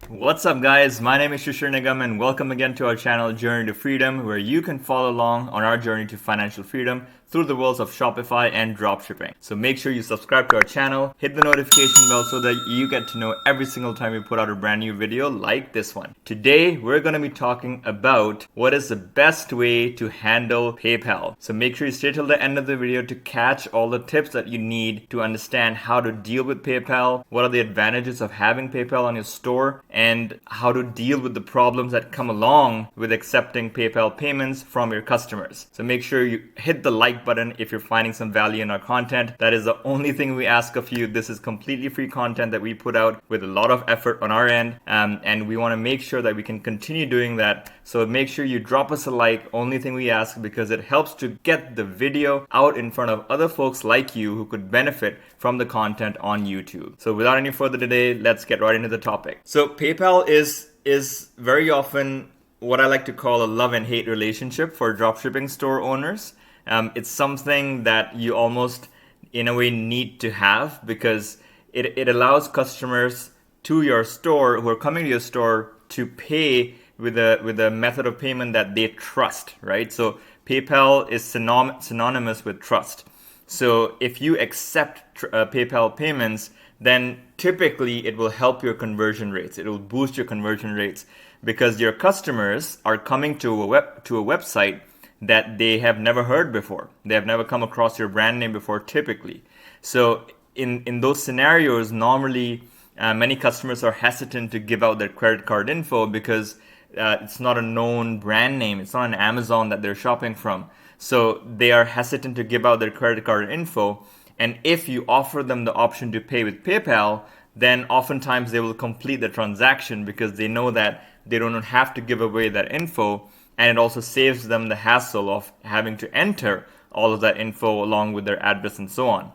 What's up, guys? My name is Shishir Nigam and welcome again to our channel Journey to Freedom, where you can follow along on our journey to financial freedom through the worlds of Shopify and dropshipping. So make sure you subscribe to our channel, hit the notification bell so that you get to know every single time we put out a brand new video like this one. Today, we're going to be talking about what is the best way to handle PayPal. So make sure you stay till the end of the video to catch all the tips that you need to understand how to deal with PayPal, what are the advantages of having PayPal on your store, and how to deal with the problems that come along with accepting PayPal payments from your customers. So make sure you hit the like button if you're finding some value in our content. That is the only thing we ask of you. This is completely free content that we put out with a lot of effort on our end, and we want to make sure that we can continue doing that. So make sure you drop us a like, only thing we ask, because it helps to get the video out in front of other folks like you who could benefit from the content on YouTube. So without any further delay, let's get right into the topic. So PayPal is very often what I like to call a love and hate relationship for dropshipping store owners. It's something that you almost, in a way, need to have because it allows customers to your store who are coming to your store to pay with a method of payment that they trust, right? So PayPal is synonymous with trust. So if you accept PayPal payments, then typically it will help your conversion rates. It will boost your conversion rates because your customers are coming to a website that they have never heard before. They have never come across your brand name before typically. So in those scenarios, normally many customers are hesitant to give out their credit card info because it's not a known brand name. It's not an Amazon that they're shopping from. So they are hesitant to give out their credit card info. And if you offer them the option to pay with PayPal, then oftentimes they will complete the transaction because they know that they don't have to give away that info. And it also saves them the hassle of having to enter all of that info along with their address and so on.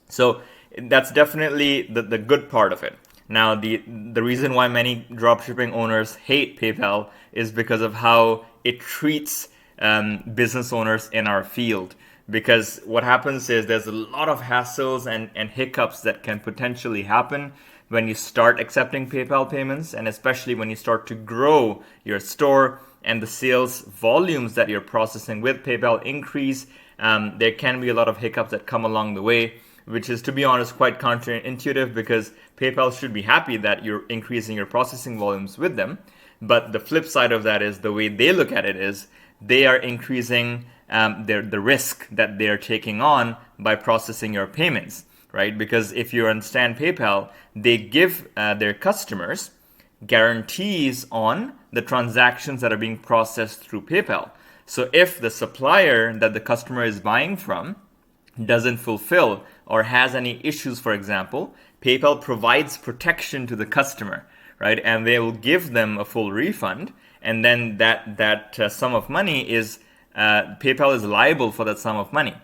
So that's definitely the good part of it. Now, the reason why many dropshipping owners hate PayPal is because of how it treats business owners in our field. Because what happens is there's a lot of hassles and hiccups that can potentially happen when you start accepting PayPal payments, and especially when you start to grow your store and the sales volumes that you're processing with PayPal increase. There can be a lot of hiccups that come along the way, which is, to be honest, quite counterintuitive because PayPal should be happy that you're increasing your processing volumes with them. But the flip side of that is the way they look at it is they are increasing the risk that they're taking on by processing your payments, right? Because if you understand PayPal, they give their customers guarantees on the transactions that are being processed through PayPal. So if the supplier that the customer is buying from doesn't fulfill or has any issues, for example, PayPal provides protection to the customer, right? And they will give them a full refund. And then that sum of money is, PayPal is liable for that sum of money.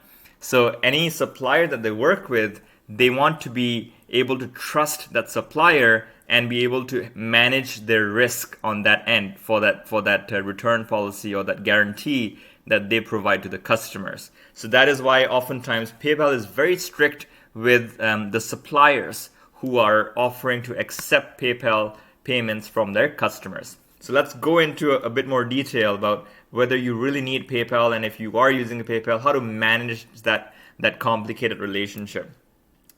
So any supplier that they work with, they want to be able to trust that supplier and be able to manage their risk on that end for that return policy or that guarantee that they provide to the customers. So that is why oftentimes PayPal is very strict with the suppliers who are offering to accept PayPal payments from their customers. So let's go into a bit more detail about whether you really need PayPal, and if you are using PayPal, how to manage that complicated relationship.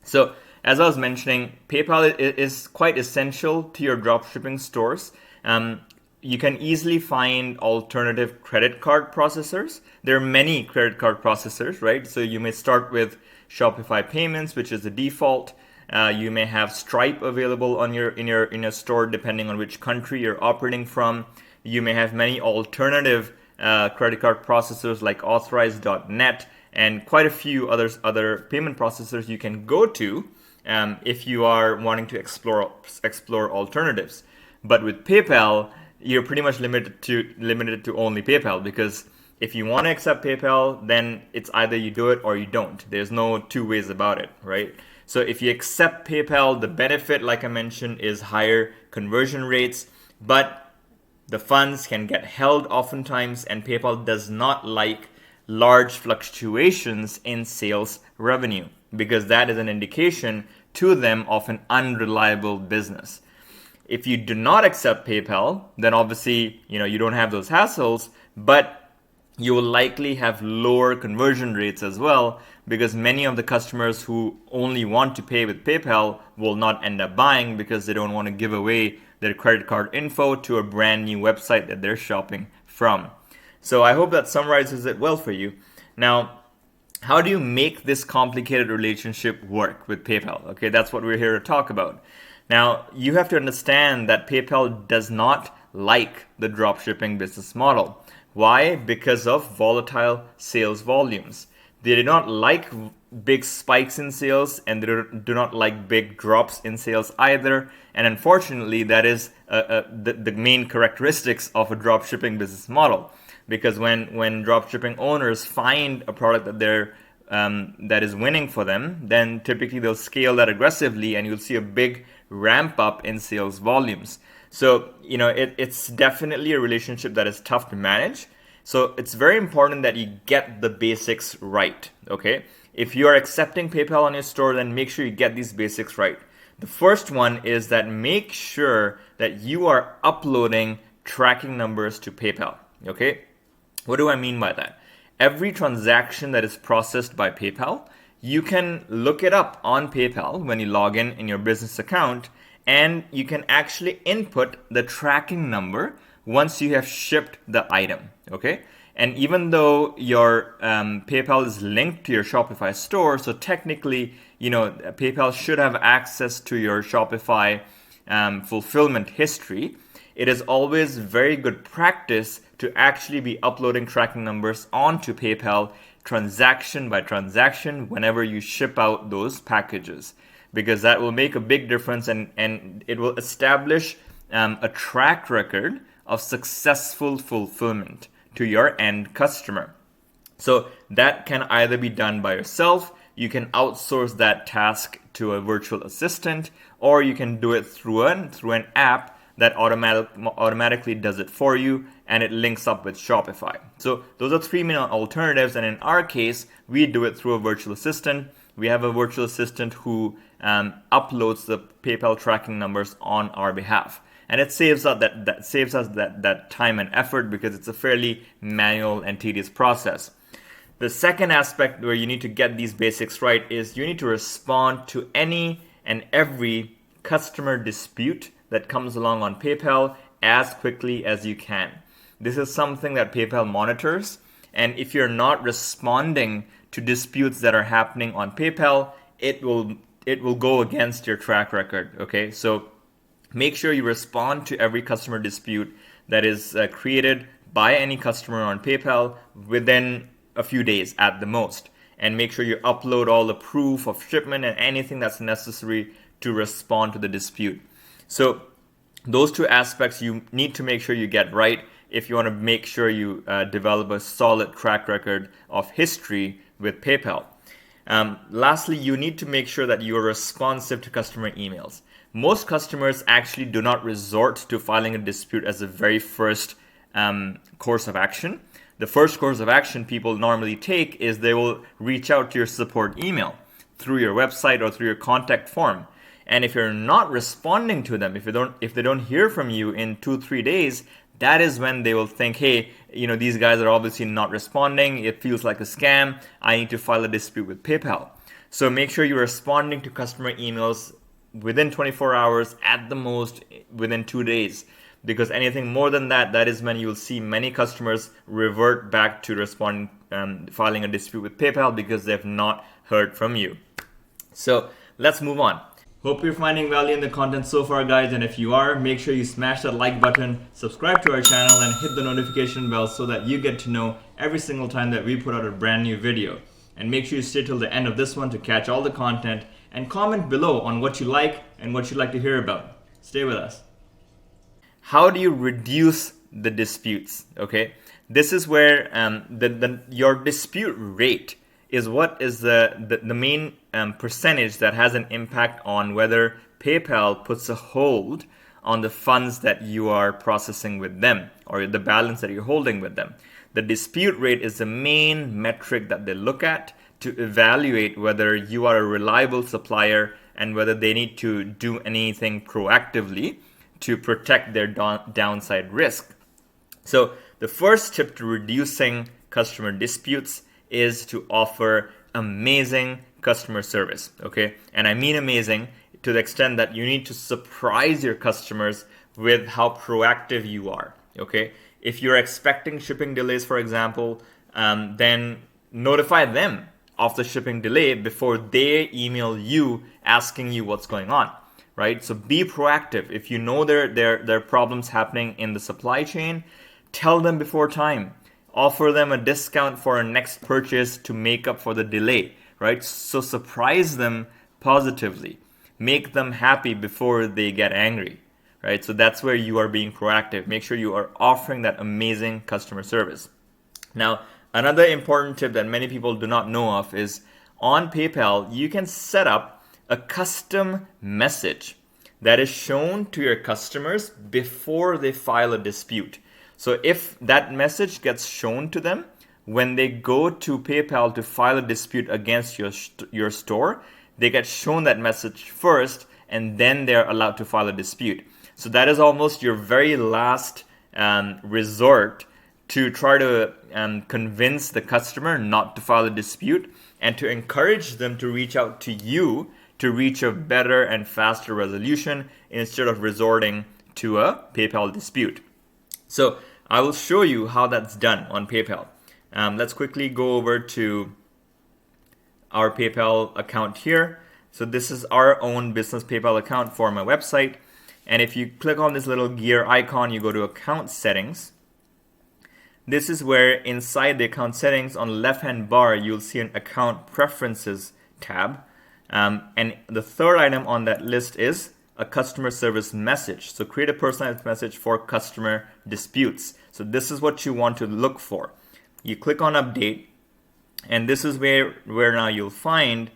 So as I was mentioning, PayPal is quite essential to your dropshipping stores. You can easily find alternative credit card processors. There are many credit card processors, right? So you may start with Shopify Payments, which is the default. You may have Stripe available in your store, depending on which country you're operating from. You may have many alternative credit card processors like Authorize.net and quite a few other payment processors you can go to if you are wanting to explore alternatives. But with PayPal, you're pretty much limited to only PayPal, because if you want to accept PayPal, then it's either you do it or you don't. There's no two ways about it, right? So if you accept PayPal, the benefit, like I mentioned, is higher conversion rates, but the funds can get held oftentimes, and PayPal does not like large fluctuations in sales revenue, because that is an indication to them of an unreliable business. If you do not accept PayPal, then obviously, you don't have those hassles, but you will likely have lower conversion rates as well, because many of the customers who only want to pay with PayPal will not end up buying because they don't want to give away their credit card info to a brand new website that they're shopping from. So I hope that summarizes it well for you. Now, how do you make this complicated relationship work with PayPal? Okay, that's what we're here to talk about. Now, you have to understand that PayPal does not like the dropshipping business model. Why? Because of volatile sales volumes. They do not like big spikes in sales, and they do not like big drops in sales either. And unfortunately, that is the main characteristics of a dropshipping business model. Because when dropshipping owners find a product that is winning for them, then typically they'll scale that aggressively, and you'll see a big ramp up in sales volumes. So, it's definitely a relationship that is tough to manage. So it's very important that you get the basics right, okay? If you are accepting PayPal on your store, then make sure you get these basics right. The first one is that make sure that you are uploading tracking numbers to PayPal, okay? What do I mean by that? Every transaction that is processed by PayPal, you can look it up on PayPal when you log in your business account, and you can actually input the tracking number once you have shipped the item, okay? And even though your PayPal is linked to your Shopify store, so technically, PayPal should have access to your Shopify fulfillment history, it is always very good practice to actually be uploading tracking numbers onto PayPal transaction by transaction whenever you ship out those packages, because that will make a big difference, and it will establish a track record of successful fulfillment to your end customer. So that can either be done by yourself, you can outsource that task to a virtual assistant, or you can do it through an app that automatically does it for you, and it links up with Shopify. So those are three main alternatives, and in our case, we do it through a virtual assistant. We have a virtual assistant who uploads the PayPal tracking numbers on our behalf. And it saves us that time and effort, because it's a fairly manual and tedious process. The second aspect where you need to get these basics right is you need to respond to any and every customer dispute that comes along on PayPal as quickly as you can. This is something that PayPal monitors, and if you're not responding to disputes that are happening on PayPal, it will go against your track record, okay? So make sure you respond to every customer dispute that is created by any customer on PayPal within a few days at the most. And make sure you upload all the proof of shipment and anything that's necessary to respond to the dispute. So those two aspects you need to make sure you get right if you want to make sure you develop a solid track record of history with PayPal. Lastly, you need to make sure that you are responsive to customer emails. Most customers actually do not resort to filing a dispute as the very first course of action. The first course of action people normally take is they will reach out to your support email through your website or through your contact form. And if you're not responding to them, if they don't hear from you in 2-3 days, that is when they will think, hey, these guys are obviously not responding. It feels like a scam. I need to file a dispute with PayPal. So make sure you're responding to customer emails within 24 hours, at the most within 2 days. Because anything more than that, that is when you'll see many customers revert back to responding, filing a dispute with PayPal because they've not heard from you. So let's move on. Hope you're finding value in the content so far, guys, and if you are, make sure you smash that like button, subscribe to our channel, and hit the notification bell so that you get to know every single time that we put out a brand new video. And make sure you stay till the end of this one to catch all the content, and comment below on what you like and what you'd like to hear about. Stay with us. How do you reduce the disputes? Okay, this is where your dispute rate is what is the main percentage that has an impact on whether PayPal puts a hold on the funds that you are processing with them, or the balance that you're holding with them. The dispute rate is the main metric that they look at to evaluate whether you are a reliable supplier and whether they need to do anything proactively to protect their downside risk. So the first tip to reducing customer disputes is to offer amazing customer service, okay? And I mean amazing to the extent that you need to surprise your customers with how proactive you are, okay? If you're expecting shipping delays, for example, then notify them of the shipping delay before they email you asking you what's going on, right? So be proactive. If you know there are problems happening in the supply chain, tell them before time. Offer them a discount for a next purchase to make up for the delay, right? So surprise them positively. Make them happy before they get angry, right? So that's where you are being proactive. Make sure you are offering that amazing customer service. Now, another important tip that many people do not know of is on PayPal, you can set up a custom message that is shown to your customers before they file a dispute. So if that message gets shown to them when they go to PayPal to file a dispute against your store, they get shown that message first and then they're allowed to file a dispute. So that is almost your very last resort to try to convince the customer not to file a dispute and to encourage them to reach out to you to reach a better and faster resolution instead of resorting to a PayPal dispute. So I will show you how that's done on PayPal. Let's quickly go over to our PayPal account here. So this is our own business PayPal account for my website. And if you click on this little gear icon, you go to account settings. This is where inside the account settings on the left-hand bar, you'll see an account preferences tab. And the third item on that list is a customer service message. So create a personalized message for customer disputes. So this is what you want to look for. You click on update, and this is where now you'll find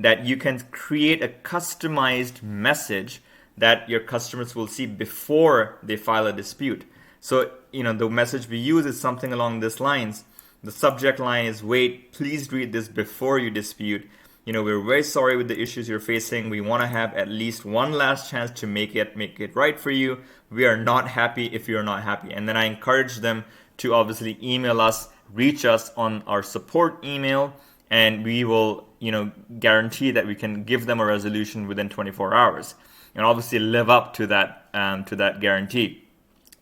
that you can create a customized message that your customers will see before they file a dispute. So, the message we use is something along these lines. The subject line is, wait, please read this before you dispute. We're very sorry with the issues you're facing. We want to have at least one last chance to make it right for you. We are not happy if you're not happy. And then I encourage them to obviously email us, reach us on our support email, and we will, guarantee that we can give them a resolution within 24 hours. And obviously live up to that guarantee.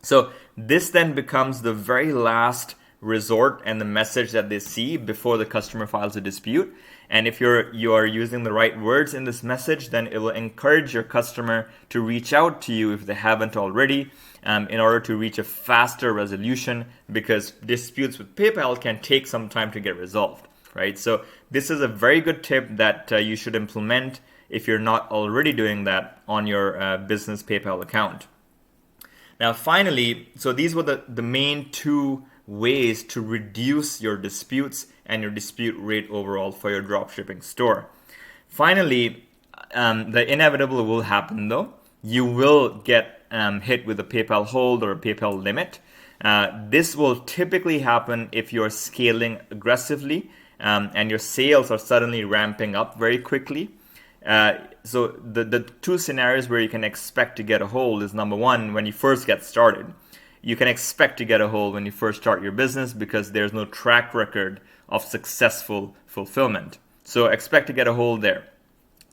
So this then becomes the very last resort and the message that they see before the customer files a dispute. And if you are using the right words in this message, then it will encourage your customer to reach out to you if they haven't already, in order to reach a faster resolution, because disputes with PayPal can take some time to get resolved, right? So this is a very good tip that you should implement if you're not already doing that on your business PayPal account. Now, finally, so these were the main two ways to reduce your disputes and your dispute rate overall for your dropshipping store. Finally, the inevitable will happen though. You will get hit with a PayPal hold or a PayPal limit. This will typically happen if you're scaling aggressively and your sales are suddenly ramping up very quickly. So the two scenarios where you can expect to get a hold is, number one, when you first get started. You can expect to get a hold when you first start your business because there's no track record of successful fulfillment. So expect to get a hold there.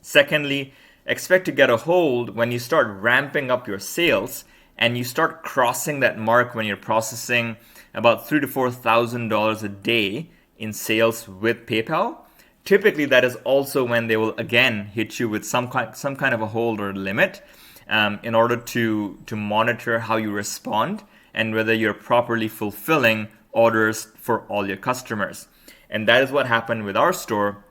Secondly, expect to get a hold when you start ramping up your sales and you start crossing that mark when you're processing about $3,000 to $4,000 a day in sales with PayPal. Typically, that is also when they will again hit you with some kind of a hold or limit in order to monitor how you respond and whether you're properly fulfilling orders for all your customers. And that is what happened with our store.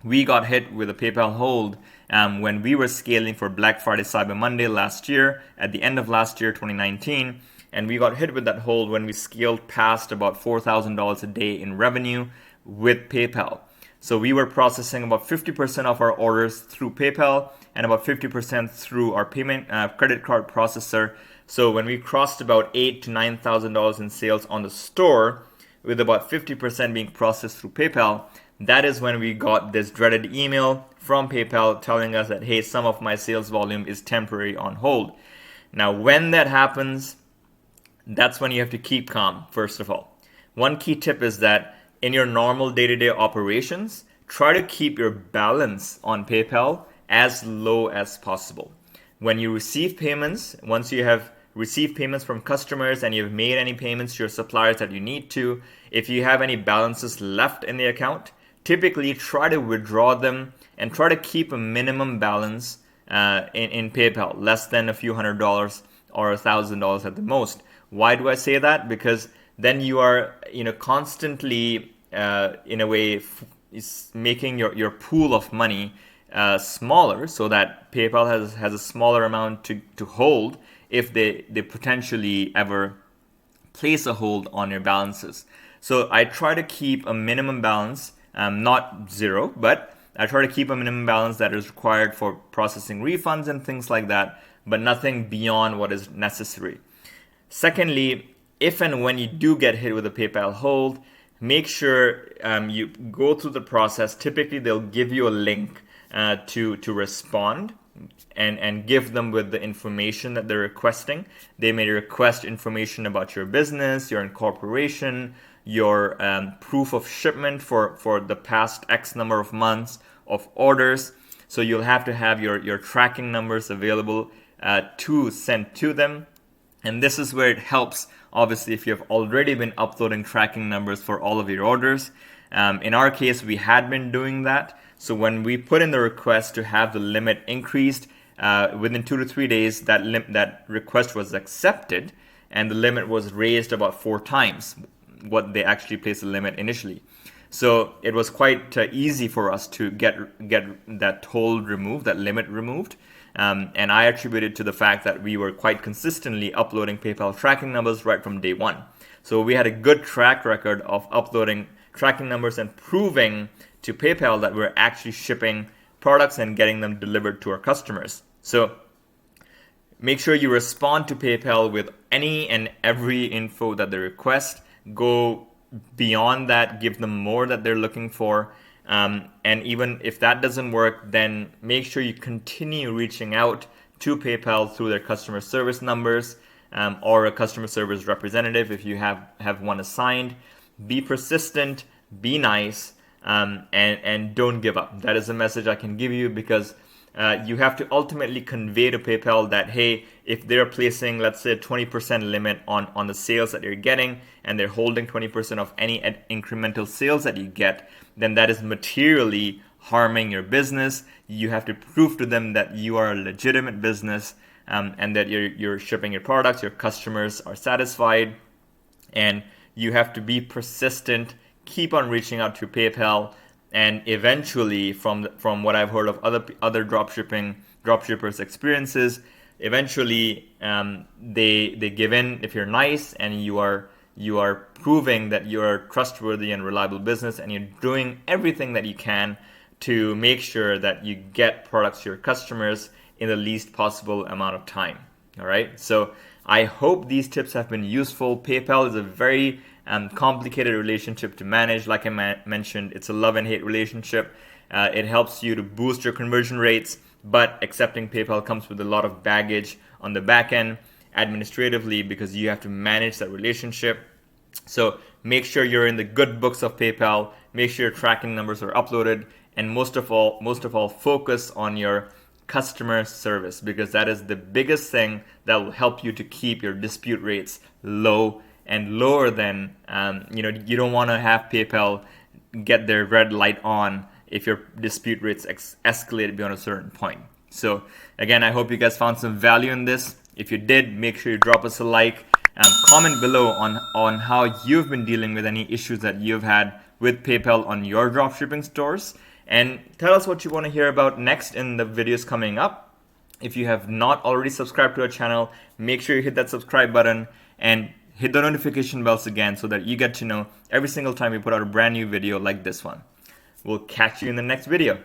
We got hit with a PayPal hold when we were scaling for Black Friday, Cyber Monday last year, at the end of last year, 2019. And we got hit with that hold when we scaled past about $4,000 a day in revenue with PayPal. So we were processing about 50% of our orders through PayPal and about 50% through our payment credit card processor. So when we crossed about $8,000 to $9,000 in sales on the store, with about 50% being processed through PayPal, that is when we got this dreaded email from PayPal telling us that, hey, some of my sales volume is temporary on hold. Now, when that happens, that's when you have to keep calm, first of all. One key tip is that in your normal day-to-day operations, try to keep your balance on PayPal as low as possible. When you receive payments, once you have received payments from customers and you've made any payments to your suppliers that you need to, if you have any balances left in the account, typically try to withdraw them and try to keep a minimum balance in PayPal, less than a few $100s or $1,000 at the most. Why do I say that? Because then you are, constantly, in a way, is making your pool of money smaller, so that PayPal has a smaller amount to hold if they potentially ever place a hold on your balances. So I try to keep a minimum balance, not zero, but I try to keep a minimum balance that is required for processing refunds and things like that, but nothing beyond what is necessary. Secondly, if and when you do get hit with a PayPal hold, make sure you go through the process. Typically, they'll give you a link to respond and give them with the information that they're requesting. They may request information about your business, your incorporation, your proof of shipment for the past X number of months of orders. So you'll have to have your tracking numbers available to send to them. And this is where it helps, obviously, if you have already been uploading tracking numbers for all of your orders. In our case, we had been doing that. So when we put in the request to have the limit increased, within 2 to 3 days, that request was accepted, and the limit was raised about 4 times what they actually placed the limit initially. So it was quite easy for us to get that hold removed, that limit removed. And I attribute it to the fact that we were quite consistently uploading PayPal tracking numbers right from day one. So we had a good track record of uploading tracking numbers and proving to PayPal that we're actually shipping products and getting them delivered to our customers. So make sure you respond to PayPal with any and every info that they request. Go beyond that, give them more that they're looking for. And even if that doesn't work, then make sure you continue reaching out to PayPal through their customer service numbers, or a customer service representative if you have one assigned. Be persistent, be nice, and don't give up. That is a message I can give you, because you have to ultimately convey to PayPal that, hey, if they're placing, let's say, a 20% limit on the sales that you're getting, and they're holding 20% of any incremental sales that you get, then that is materially harming your business. You have to prove to them that you are a legitimate business, and that you're shipping your products, your customers are satisfied, and you have to be persistent, keep on reaching out to PayPal, and eventually, from what I've heard of other dropshippers' experiences, eventually they give in if you're nice and you are proving that you're a trustworthy and reliable business, and you're doing everything that you can to make sure that you get products to your customers in the least possible amount of time. All right. So I hope these tips have been useful. PayPal is a very complicated relationship to manage. Like I mentioned, it's a love and hate relationship. It helps you to boost your conversion rates, but accepting PayPal comes with a lot of baggage on the back end administratively, because you have to manage that relationship. So make sure you're in the good books of PayPal. Make sure your tracking numbers are uploaded, and most of all, focus on your customer service, because that is the biggest thing that will help you to keep your dispute rates low and lower than, you don't want to have PayPal get their red light on if your dispute rates escalate beyond a certain point. So again, I hope you guys found some value in this. If you did, make sure you drop us a like and comment below on how you've been dealing with any issues that you've had with PayPal on your dropshipping stores. And tell us what you want to hear about next in the videos coming up. If you have not already subscribed to our channel, make sure you hit that subscribe button and hit the notification bells again, so that you get to know every single time we put out a brand new video like this one. We'll catch you in the next video.